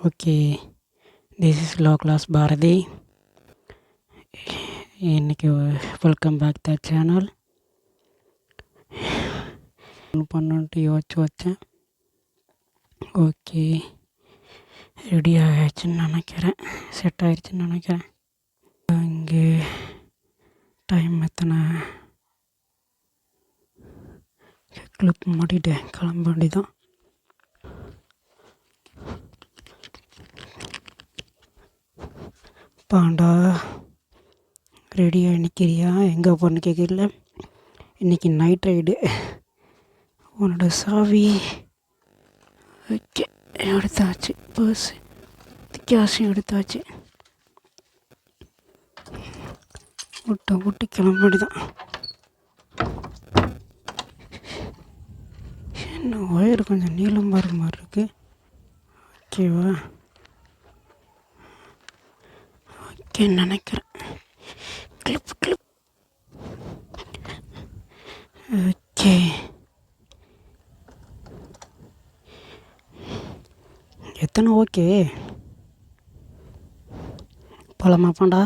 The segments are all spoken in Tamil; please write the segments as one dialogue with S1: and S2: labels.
S1: Okay, this is low class Bharathi. இன்றைக்கி வெல்கம் பேக் த சேனல். பண்ணுன்ட்டு யோசிச்சு வச்சேன். ஓகே, ரெடி ஆகிடுச்சின்னு நினைக்கிறேன், செட் ஆகிடுச்சின்னு நினைக்கிறேன். இங்கே டைம் எத்தனை? கிளிப் மாட்டிட்டேன், கிளம்ப வேண்டிதான். பாண்டா ரெடியாக நிற்கிறியா? எங்கே போகிறன்னு கேட்கல. இன்றைக்கி நைட் ரைடு. உன்னோட சாவி ஓகே எடுத்தாச்சு, பர்ஸ் கேஷும் எடுத்தாச்சு. விட்டு கிளம்பி தான். என்ன ஒயர் கொஞ்சம் நீளம் மாதிரி இருக்குது. ஓகேவா? ஓகே நினைக்கிறேன். Clip okay. எத்தனை? ஓகே பழமாப்பாண்டா,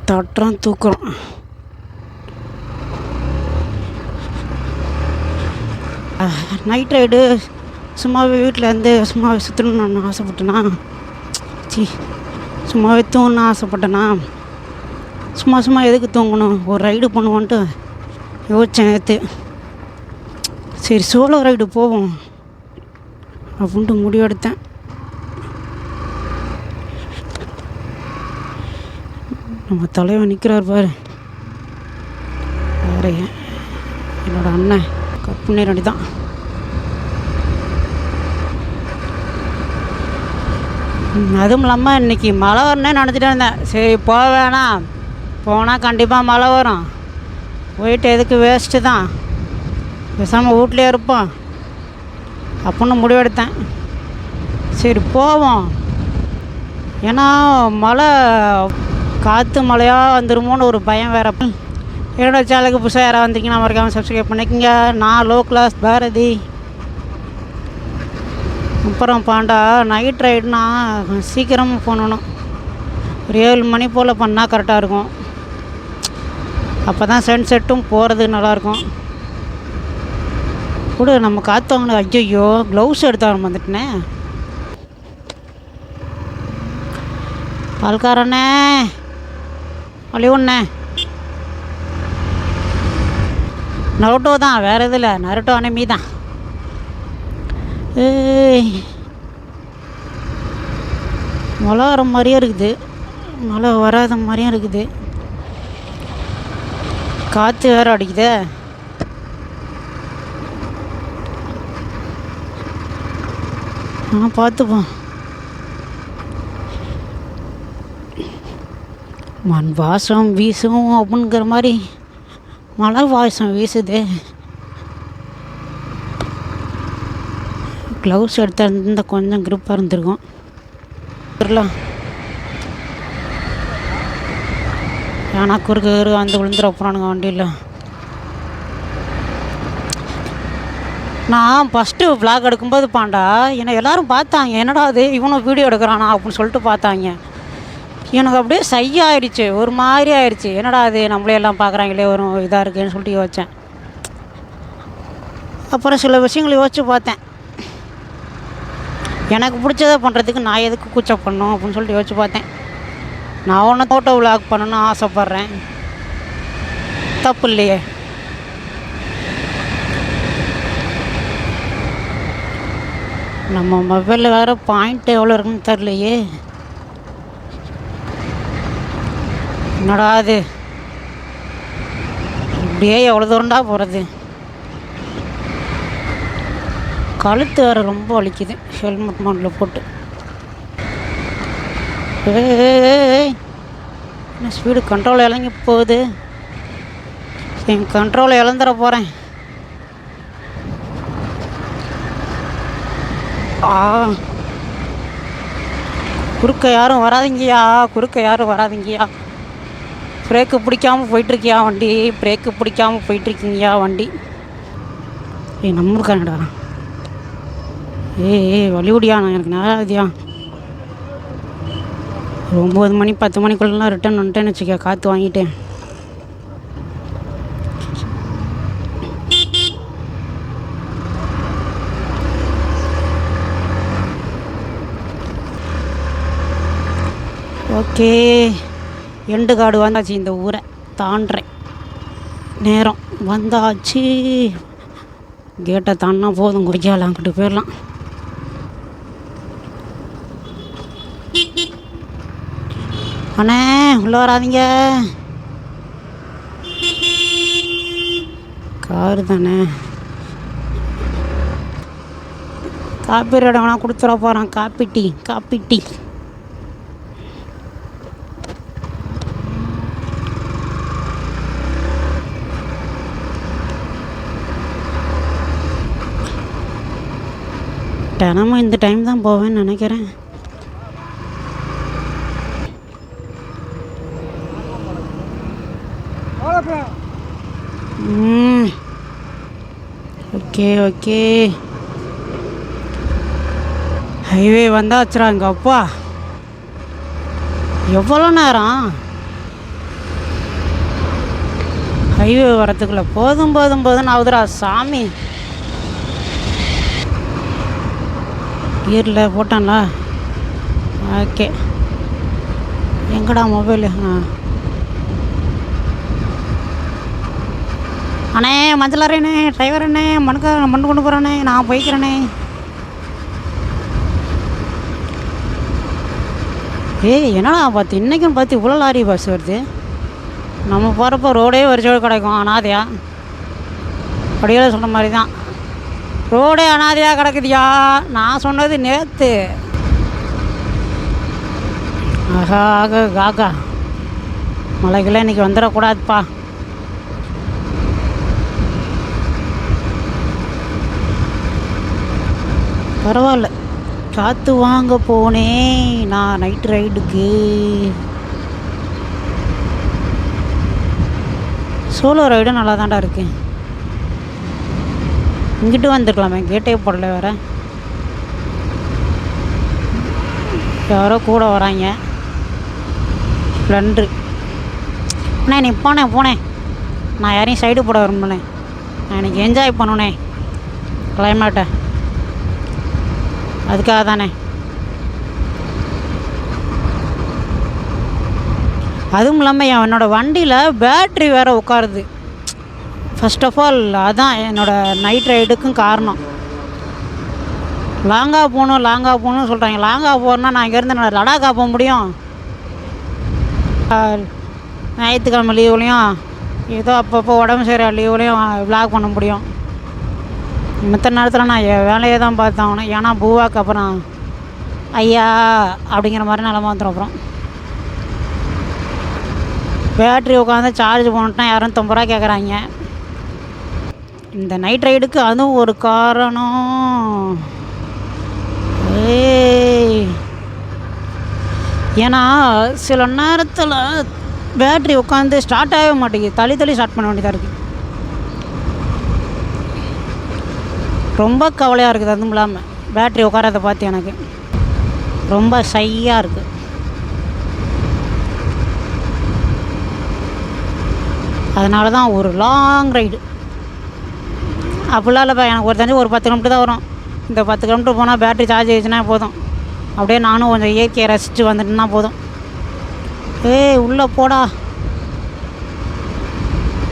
S1: தட்டுறோம் தூக்குறோம். நைட் ரைடு சும்மாவே வீட்டில் இருந்து சும்மாவே சுற்றணும்னு ஆசைப்பட்டேனா, சும்மாவே தூங்கணும்னு ஆசைப்பட்டேனா, சும்மா எதுக்கு தூங்கணும், ஒரு ரைடு பண்ணுவோன்ட்டு யோசித்தேன் நேற்று. சரி சோலோ ரைடு போவோம் அப்படின்ட்டு முடிவெடுத்தேன். நம்ம தலைவன் நிற்கிறார் பாரு, வேறு என்னோடய அண்ணன் கப்புனே ரெடி தான். அதுவும் இல்லாமல் இன்றைக்கி மழை வரணுன்னு நினச்சிட்டே இருந்தேன். சரி போக வேணாம், போனால் கண்டிப்பாக மழை வரும், போயிட்டு எதுக்கு வேஸ்ட்டு தான், பேசாமல் வீட்லேயே இருப்போம் அப்படின்னு முடிவெடுத்தேன். சரி போவோம், ஏன்னா மழை காற்று மழையாக வந்துடுமோன்னு ஒரு பயம் வேறு. என்னோடய சேனலுக்கு புதுசாக யாராவது வந்தீங்கன்னா மறக்காமல் சப்ஸ்கிரைப் பண்ணிக்கோங்க. நான் லோ கிளாஸ் பாரதி. அப்புறம் பாண்டா நைட் ரைடுனா சீக்கிரமாக போகணும். ஒரு 7 மணி போல் பண்ணால் கரெக்டாக இருக்கும். அப்போ தான் சன்செட்டும் போகிறது நல்லாயிருக்கும். கூட நம்ம காற்றவங்க. ஐயோ க்ளவுஸ் எடுத்து வர வந்துட்டேனே. பால்காரண்ணே அழிவுண்ணே. நருட்டோ தான், வேறு எதுவும் இல்லை, நருட்டோ அனிமி தான். மழை வர மாதிரியும் இருக்குது, மழை வராத மாதிரியும் இருக்குது, காற்று வேறு அடிக்குதே. பார்த்துப்போம். மண் வாசம் வீசும் அப்படிங்கிற மாதிரி மழை வாசம் வீசுது. க்ளவுஸ் எடுத்திருந்த கொஞ்சம் க்ரிப்பாக இருந்திருக்கும். ஏன்னா குறுக்கு வந்து விழுந்துட போகிறானுங்க வண்டியில். நான் ஃபஸ்ட்டு விளாக் எடுக்கும்போது பாண்டா என்னை எல்லோரும் பார்த்தாங்க, என்னடா அது இவனும் வீடியோ எடுக்கிறானா அப்படின்னு சொல்லிட்டு பார்த்தாங்க. எனக்கு அப்படியே சையாயிடுச்சு, ஒரு மாதிரி ஆயிடுச்சு. என்னடா அது நம்மளே எல்லாம் பார்க்குறாங்களே, ஒரு இதாக இருக்குன்னு சொல்லிட்டு யோசித்தேன். அப்புறம் சில விஷயங்களை யோசித்து பார்த்தேன். எனக்கு பிடிச்சதை பண்ணுறதுக்கு நான் எதுக்கு கூச்சம் பண்ணணும் அப்படின்னு சொல்லிட்டு யோசிச்சு பார்த்தேன். நான் ஒன்று ஃபோட்டோ விளாக் பண்ணணும்னு ஆசைப்பட்றேன், தப்பு இல்லையே. நம்ம மொபைலில் வேறு பாயிண்ட் எவ்வளோ இருக்குன்னு தெரியலையே. என்னடா அது இப்படியே எவ்வளோ தூரண்டா போகிறது. கழுத்து வேறு ரொம்ப வலிக்குது ஹெல்மெட் மோடில் போட்டு. என்ன ஸ்பீடு கண்ட்ரோல் இறங்கி போகுது. என் கண்ட்ரோலை இழந்துட போகிறேன். குறுக்க யாரும் வராதிங்கயா. பிரேக்கு பிடிக்காமல் போயிட்டுருக்கியா வண்டி, பிரேக்கு பிடிக்காமல் போயிட்டுருக்கீங்கயா வண்டி. நம்மளுக்கானடா ஏய் வழிவிடியா, நான் எனக்கு நேரம் ஆகுதியா. ஒரு 9 மணி 10 மணிக்குள்ளலாம் ரிட்டர்ன் வந்துட்டேன்னு வச்சுக்க, காற்று வாங்கிட்டேன். ஓகே, எண்டு காடு வந்தாச்சு. இந்த ஊரை தாண்டுறேன், நேரம் வந்தாச்சு. கேட்டை தாண்டினா போதும், குறிக்கால அங்கிட்டு போயிடலாம். அண்ணே உள்ளே வராதிங்க, காரு தானே. காப்பி ரேட் வேணா கொடுத்துட போகிறான். காப்பி டீ தினமும் இந்த டைம் தான் போவேன்னு நினைக்கிறேன். ஓகே ஹைவே வந்தாச்சுரா. எங்க அப்பா எவ்வளோ நேரம் ஹைவே வரத்துக்குள்ள போதும் ஆகுதுரா சாமி. கியரில் போட்டான்ல. ஓகே, எங்கடா மொபைலு? அண்ணே மஞ்சளாரேண்ணே, டிரைவர் அண்ணே, மண்ணு கொண்டு போகிறானே, நான் போய்க்கிறேண்ணே. ஏய் என்னடா பார்த்து இன்றைக்கும் பார்த்து இவ்வளோ லாரி பஸ் வருது. நம்ம போகிறப்ப ரோடே வரிசையோடு கிடைக்கும், அனாதையா. அப்படியே சொன்ன மாதிரி தான், ரோடே அனாதையாக கிடக்குதியா. நான் சொன்னது நேற்று. காக்கா மலைக்கெல்லாம் இன்றைக்கி வந்துடக்கூடாதுப்பா. பரவாயில்ல, காற்று வாங்க போனேன் நான் நைட் ரைடுக்கு. சோலோ ரைடும் நல்லா தான்டா இருக்கு. இங்கிட்டு வந்துருக்கலாமே, கேட்டே போடல. வேறு யாரோ கூட வராங்க. ஸ்ப்ளெண்ட்ரு. அண்ணே நீ போனேன். நான் யாரையும் சைடு போட விரும்பினேன். நான் எனக்கு என்ஜாய் பண்ணுனேன் கிளைமேட்டை, அதுக்காக தானே. அதுவும் இல்லாமல் என்னோடய வண்டியில் பேட்ரி வேறு உட்காருது. ஃபர்ஸ்ட் ஆஃப் ஆல் அதான் என்னோடய நைட் ரைடுக்கும் காரணம். லாங்காக போகணும்னு சொல்கிறாங்க. லாங்காக போகிறேன்னா நான் இங்கேருந்து நான் லடாக்கா போக முடியும்? ஞாயிற்றுக்கிழமை லீவ்லேயும் ஏதோ அப்பப்போ உடம்பு சரியா லீவ்லேயும் விளாக் பண்ண முடியும். மற்ற நேரத்தில் நான் என் வேலையை தான் பார்த்தாகணும். ஏன்னா பூவாக்கு அப்புறம் ஐயா அப்படிங்கிற மாதிரி நிலமா வந்துடும். அப்புறம் பேட்ரி உட்காந்து சார்ஜ் பண்ணிட்டா 250 ரூபா கேட்குறாங்க. இந்த நைட் ரைடுக்கு அதுவும் ஒரு காரணம். ஏன்னா சில நேரத்தில் பேட்ரி உட்காந்து ஸ்டார்ட் ஆகவே மாட்டேங்குது. தள்ளி ஸ்டார்ட் பண்ண வேண்டியதாக இருக்குது. ரொம்ப கவலையாக இருக்குது. அதுவும் இல்லாமல் பேட்ரி உட்காரதை பார்த்து எனக்கு ரொம்ப ஷையாக இருக்குது. அதனால தான் ஒரு லாங் ரைடு அப்படிலாம் இல்லைப்பா. எனக்கு ஒரு தெரிஞ்சு ஒரு 10 கிலோமீட்டர் தான் வரும். இந்த 10 கிலோமீட்டர் போனால் பேட்ரி சார்ஜ் ஆகிடுச்சுன்னா போதும். அப்படியே நானும் கொஞ்சம் இயற்கையை ரசித்து வந்துட்டுனா போதும். உள்ளே போடா,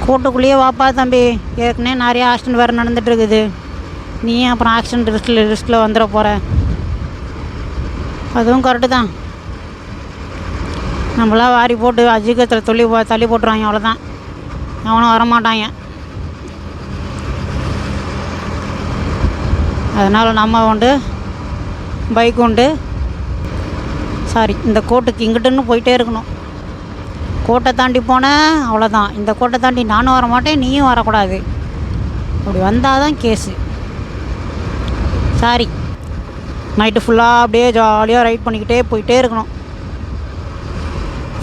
S1: கூட்டுக்குள்ளேயே வாப்பா தம்பி. ஏற்கனவே நிறையா ஆக்சிடென்ட் வேறு நடந்துகிட்ருக்குது. நீ அப்புறம் ஆக்சிடென்ட் லிஸ்ட்டில் வந்துட போகிற. அதுவும் கரெக்டு தான். நம்மளாம் வாரி போட்டு அஜிகத்தில் தள்ளி போட்டுருவாங்க, அவ்வளோதான். அவனும் வரமாட்டாங்க. அதனால் நம்ம உண்டு, பைக் உண்டு. இந்த கோட்டுக்கு இங்கிட்டுன்னு போயிட்டே இருக்கணும். கோட்டை தாண்டி போனேன் அவ்வளோதான். இந்த கோட்டை தாண்டி நானும் வர மாட்டேன், நீயும் வரக்கூடாது. அப்படி வந்தால் தான் கேஸு. நைட்டு ஃபுல்லாக அப்படியே ஜாலியாக ரைட் பண்ணிக்கிட்டே போயிட்டே இருக்கணும்.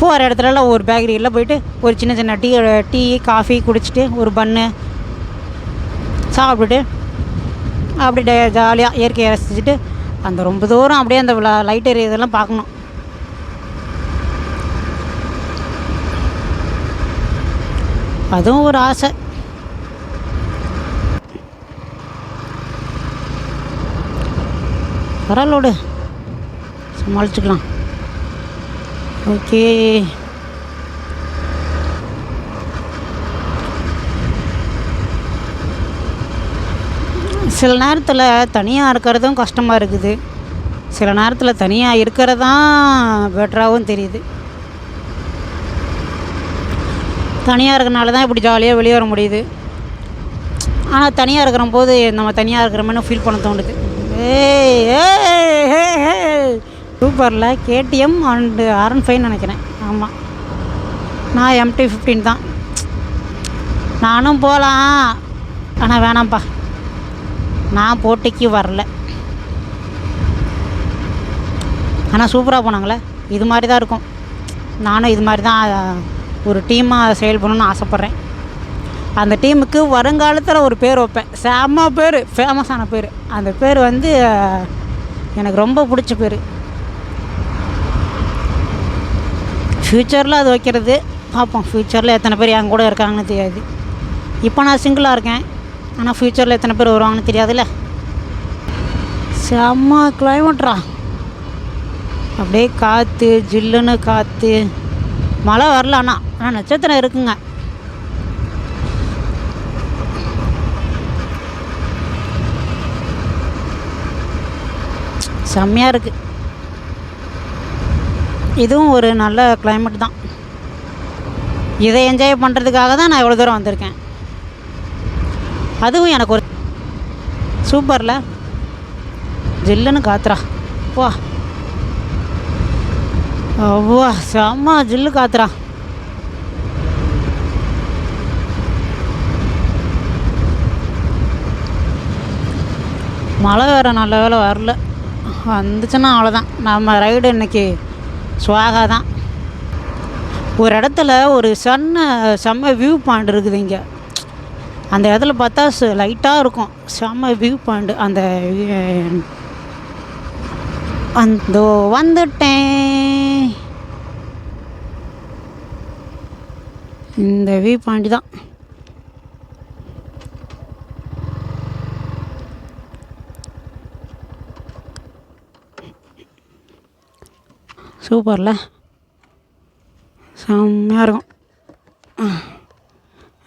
S1: போகிற இடத்துலலாம் ஒரு பேக்கரியில் போயிட்டு ஒரு சின்ன டீ காஃபி குடிச்சிட்டு ஒரு பன்னு சாப்பிட்டுட்டு அப்படி ஜாலியாக இயற்கையை ரசிச்சுட்டு அந்த ரொம்ப தூரம் அப்படியே அந்த லைட் எரியதெல்லாம் பார்க்கணும். அதுவும் ஒரு ஆசை. பரவாயில்லோடு சமாளிச்சுக்கலாம். ஓகே, சில நேரத்தில் தனியாக இருக்கிறதும் கஷ்டமாக இருக்குது, சில நேரத்தில் தனியாக இருக்கிறதான் பெட்டராகவும் தெரியுது. தனியாக இருக்கிறனால தான் இப்படி ஜாலியாக வெளியே வர முடியுது. ஆனால் தனியாக இருக்கிற போது நம்ம தனியாக இருக்கிறோம்னு ஃபீல் பண்ண தோணுது. சூப்பரில் KTM அண்டு R15 நினைக்கிறேன். ஆமாம், நான் MT-15 தான். நானும் போகலாம், ஆனால் வேணாம்ப்பா, நான் போட்டிக்கு வரல. ஆனால் சூப்பராக போனாங்களே, இது மாதிரி தான் இருக்கும். நானும் இது மாதிரி தான் ஒரு டீமாக செயல்படணும்னு ஆசைப்பட்றேன். அந்த டீமுக்கு வருங்காலத்தில் ஒரு பேர் வைப்பேன். செம்ம பேர், ஃபேமஸான பேர். அந்த பேர் வந்து எனக்கு ரொம்ப பிடிச்ச பேர். ஃப்யூச்சரில் அது வைக்கிறது பார்ப்போம். ஃப்யூச்சரில் எத்தனை பேர் என் கூட இருக்காங்கன்னு தெரியாது. இப்போ நான் சிங்கிளாக இருக்கேன், ஆனால் ஃப்யூச்சரில் எத்தனை பேர் வருவாங்கன்னு தெரியாதுல்ல. செம்ம கிளைமேட்ரா, அப்படியே காற்று, ஜில்லுன்னு காற்று. மழை வரல, ஆனால் நட்சத்திரம் இருக்குங்க. செம்மையாக இருக்குது. இதுவும் ஒரு நல்ல கிளைமேட் தான். இதை என்ஜாய் பண்ணுறதுக்காக தான் நான் இவ்வளோ தூரம் வந்திருக்கேன். அதுவும் எனக்கு ஒரு சூப்பரில் ஜில்லுன்னு காத்துறா. வா அவ்வா, செம்ம ஜில்லு காத்துறா. மழை வேறு நல்ல வேலை வரல. வந்துச்சுன்னா அவ்வளோதான், நம்ம ரைடு இன்றைக்கி சுவாகா தான். ஒரு இடத்துல ஒரு செம்ம வியூ பாயிண்ட் இருக்குது இங்கே. அந்த இடத்துல பார்த்தா லைட்டாக இருக்கும், செம்ம வியூ பாயிண்ட். அந்த வந்துட்டேன், இந்த வியூ பாயிண்ட் தான். சூப்பரில் செம்மையாக இருக்கும்.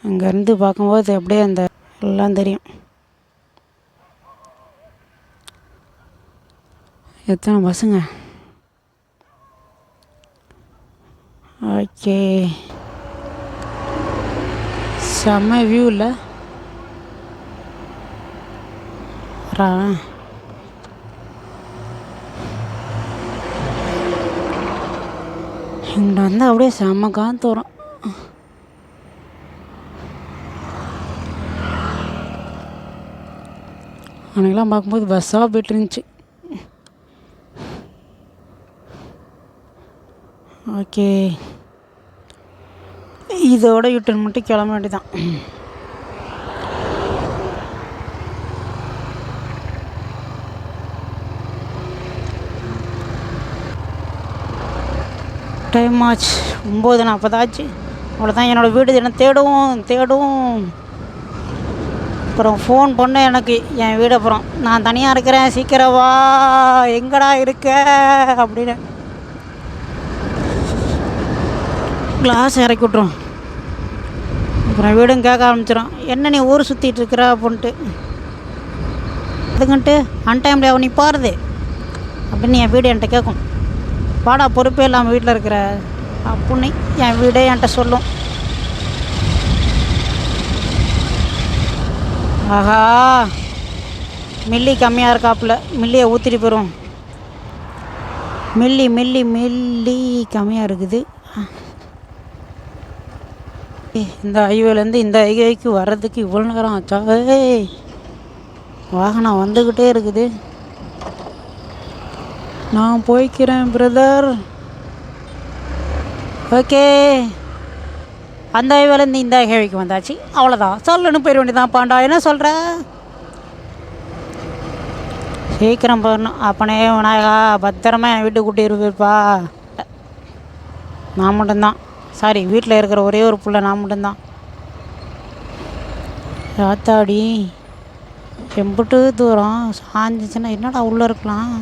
S1: அங்கேருந்து பார்க்கும்போது அப்படியே அந்த எல்லாம் தெரியும். எத்தனை பஸ்ஸுங்க. ஓகே, செம்ம வியூ இல்லை. இங்கே வந்து அப்படியே செம்ம காற்று வரும். அன்றைக்கெலாம் பார்க்கும்போது பஸ்ஸாக போய்ட்டு இருந்துச்சு. ஓகே, இதோட யூட்டன் மட்டும் கிளம்ப வேண்டியதான். டைம் ஆச்சு, 9:40 ஆச்சு. அவ்வளோதான், என்னோடய வீடு என்ன தேடும். அப்புறம் ஃபோன் பண்ண எனக்கு என் வீடு. அப்புறம் நான் தனியாக இருக்கிறேன், சீக்கிரம் வா, எங்கடா இருக்க அப்படின்னு கிளாஸ் இறக்கி விட்ருவோம். அப்புறம் வீடும் கேட்க ஆரம்பிச்சிடும், என்ன நீ ஊர் சுற்றிட்டு இருக்கிற அப்படின்ட்டு. அதுக்குன்ட்டு அன்டைம்ல அவன் நீ பாருது அப்படின்னு என் வீடு என்கிட்ட கேட்கும். வாடா, பொறுப்பே இல்லாமல் வீட்டில் இருக்கிற அப்படின்னு என் வீடே என்கிட்ட சொல்லும். ஆஹா, மில்லி கம்மியாக இருக்காப்புல, மில்லியை ஊற்றிட்டு போயிடும். மில்லி கம்மியாக இருக்குது. இந்த ஹைவேலேருந்து இந்த ஹைவேக்கு வர்றதுக்கு இவ்வளோ நேரம் ஆச்சா? வாகனம் வந்துக்கிட்டே இருக்குது. நான் போய்க்கிறேன் பிரதர். ஓகே, அந்த ஹைவேலேருந்து இந்த ஹைவேக்கு வந்தாச்சு. அவ்வளோதான், சொல்லணும் போயிட வேண்டியதான். பாண்டா என்ன சொல்கிற? சீக்கிரம் போடணும். அப்பனே விநாயகா பத்திரமா என் வீட்டுக்கு கூட்டிகிட்டு போயிருப்பா. நான் மட்டும்தான், சாரி, வீட்டில் இருக்கிற ஒரே ஒரு பிள்ளை நான் மட்டும்தான். ராத்தாடி எம்பிட்டு தூரம் சாஞ்சிச்சுன்னா என்னடா உள்ளே இருக்கலாம்.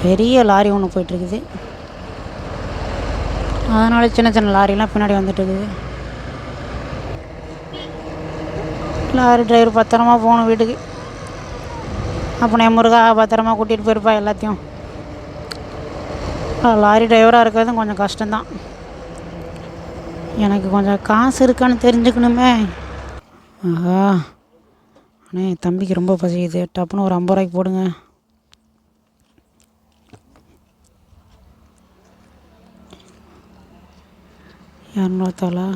S1: பெரிய லாரி ஒன்று போயிட்டுருக்குது, அதனால சின்ன சின்ன லாரிலாம் பின்னாடி வந்துட்டுருக்குது. லாரி டிரைவர் பத்திரமா போகணும் வீட்டுக்கு. அப்போ முருகா பத்திரமா கூட்டிகிட்டு போயிருப்பா எல்லாத்தையும். லாரி டிரைவராக இருக்கிறது கொஞ்சம் கஷ்டம்தான். எனக்கு கொஞ்சம் காசு இருக்கான்னு தெரிஞ்சுக்கணுமே. ஆஹா அண்ணே, தம்பிக்கு ரொம்ப பசிக்குது, டப்புன்னு ஒரு 50 ரூபாய்க்கு போடுங்க. இரநூத்தாளா?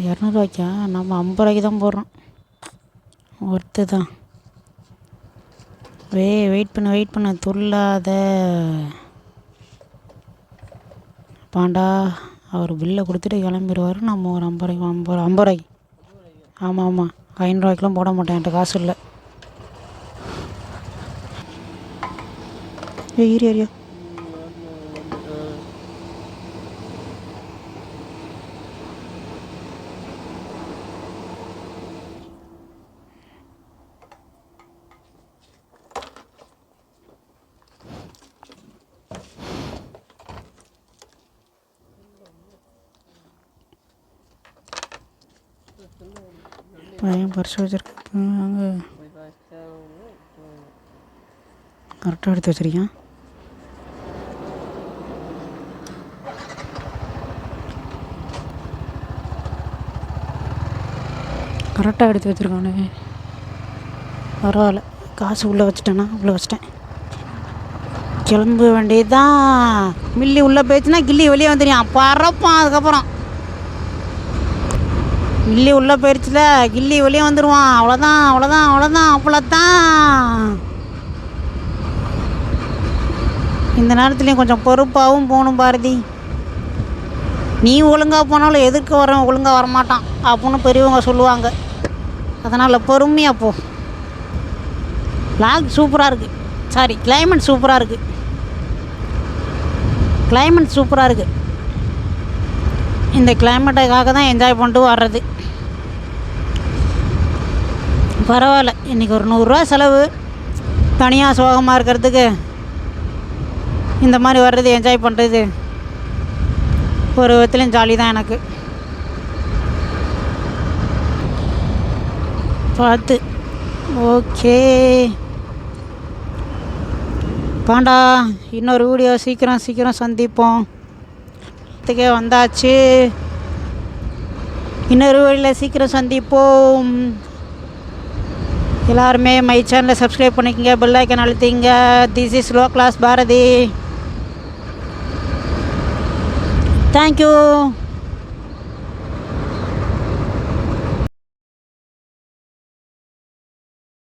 S1: இரநூறுவாய்க்கா? நம்ம 50 ரூபாய்க்கு தான் போடுறோம். ஒர்த்து தான். வெயிட் பண்ண துள்ளாத பாண்டா. அவர் பில்லை கொடுத்துட்டு கிளம்பிடுவார். நம்ம ஒரு 50 ரூபாய்க்கு. ஆமாம், 500 ரூபாய்க்கெலாம் போட மாட்டேன், என்கிட்ட காசு இல்லை. ஏரியா பையன் பரிசு வச்சுருக்கேன். அங்கே கரெக்டாக எடுத்து வச்சுருக்கேன். கரெக்டாக எடுத்து வச்சுருக்கானே, பரவாயில்ல. காசு உள்ளே வச்சுட்டேன்னா உள்ளே வச்சிட்டேன். கிளம்ப வேண்டியதுதான். மில்லி உள்ளே போயிடுச்சுன்னா கில்லி வெளியே வந்துடுவான், பறப்பான். அதுக்கப்புறம் கில்லி உள்ளே போயிடுச்சுல, கில்லி வெளியே வந்துடுவான். அவ்வளோதான். இந்த நேரத்துலையும் கொஞ்சம் பொறுப்பாகவும் போகணும் பாரதி. நீ ஒழுங்காக போனாலும் எதிர்க்க வரவன் ஒழுங்காக வரமாட்டான் அப்படின்னு பெரியவங்க சொல்லுவாங்க. அதனால் பொறுமையாக போ. லாக் சூப்பராக இருக்குது, சாரி, கிளைமேட் சூப்பராக இருக்குது. இந்த கிளைமேட்டுக்காக தான் என்ஜாய் பண்ணிட்டு வர்றது. பரவாயில்ல, இன்றைக்கி ஒரு 100 ரூபா செலவு. தனியாக சோகமாக இருக்கிறதுக்கு இந்த மாதிரி வர்றது, என்ஜாய் பண்ணுறது ஒரு விதத்துலையும் ஜாலி தான் எனக்கு. பார்த்து ஓகே பாண்டா, இன்னொரு வீடியோ சீக்கிரம் சந்திப்போம். இதுக்கே வந்தாச்சு. இன்னொரு வீடியோவில் சீக்கிரம் சந்திப்போம். எல்லாருமே மை சேனலை சப்ஸ்கிரைப் பண்ணிக்கங்க, பெல் ஐக்கான் அழுத்திங்க. This is low class Bharathi. Thank you.